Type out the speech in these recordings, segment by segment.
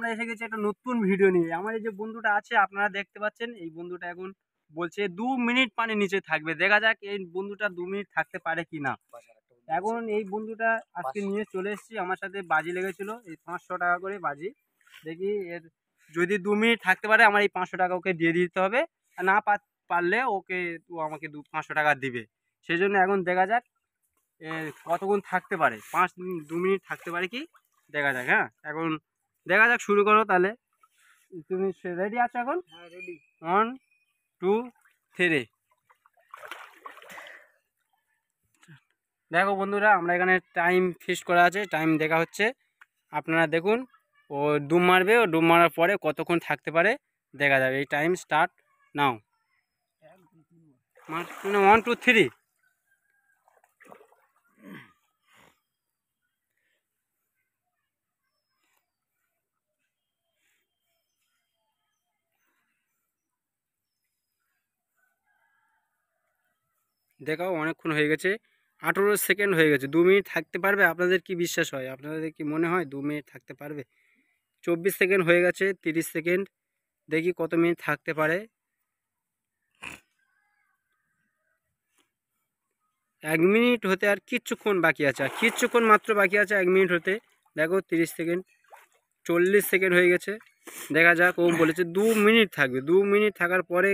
আমরা এসে গেছি একটা নতুন ভিডিও নিয়ে। আমার এই যে বন্ধুটা আছে আপনারা দেখতে পাচ্ছেন, এই বন্ধুটা এখন বলছে 2 মিনিট পানির নিচে থাকবে। দেখা যাক এই বন্ধুটা 2 মিনিট থাকতে পারে কিনা। এখন এই বন্ধুটা আজকে নিয়ে চলে এসেছি, আমার সাথে বাজি লেগেছিল এই 500 টাকা করে বাজি। দেখি এর যদি 2 মিনিট থাকতে পারে আমার এই 500 টাকা ওকে দিয়ে দিতে হবে, আর না পারলে ওকে ও আমাকে 500 টাকা দিবে। সেই জন্য এখন দেখা যাক কতক্ষণ থাকতে পারে, 2 মিনিট থাকতে পারে কি দেখা যাক। হ্যাঁ, এখন দেখা যাক, শুরু করো তাহলে। তুমি রেডি আছো এখন? হ্যাঁ রেডি। 1 2 3। দেখো বন্ধুরা, আমরা এখানে টাইম ফিক্সড করা আছে, টাইম দেখা হচ্ছে, আপনারা দেখুন। ও ডুব মারবে, ও ডুব মারার পরে কতক্ষণ থাকতে পারে দেখা যাবে। এই টাইম স্টার্ট নাও। 1 2 3। দেখাও অনেকক্ষণ হয়ে গেছে, 18 সেকেন্ড হয়ে গেছে। 2 মিনিট থাকতে পারবে? আপনাদের কি বিশ্বাস হয়, আপনাদের কি মনে হয় 2 মিনিট থাকতে পারবে? 24 সেকেন্ড হয়ে গেছে, 30 সেকেন্ড। দেখি কত মিনিট থাকতে পারে। 1 মিনিট হতে আর কিচ্ছুক্ষণ বাকি আছে, আর কিচ্ছুক্ষণ মাত্র বাকি আছে 1 মিনিট হতে। দেখো 30 সেকেন্ড, 40 সেকেন্ড হয়ে গেছে। দেখা যাক, ও বলেছে 2 মিনিট থাকবে। 2 মিনিট থাকার পরে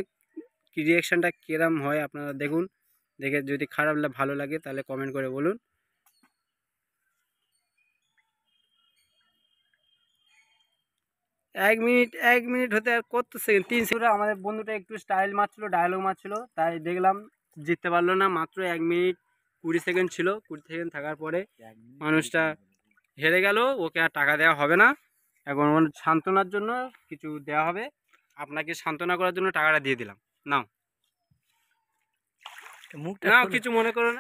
কি রিয়াকশানটা কিরম হয় আপনারা দেখুন। দেখে যদি খারাপ ভালো লাগে তাহলে কমেন্ট করে বলুন। 1 মিনিট হতে আর কত সেকেন্ড, 3 সেকেন্ড। আমাদের বন্ধুটা একটু স্টাইল মারছিল, ডায়লগ মারছিল, তাই দেখলাম জিততে পারলো না। মাত্র 1 মিনিট 20 সেকেন্ড ছিল। 20 সেকেন্ড থাকার পরে মানুষটা হেরে গেল, ওকে আর টাকা দেওয়া হবে না। এখন সান্ত্বনার জন্য কিছু দেওয়া হবে, আপনাকে সান্ত্বনা করার জন্য টাকাটা দিয়ে দিলাম। নাও, কিছু মনে করো না।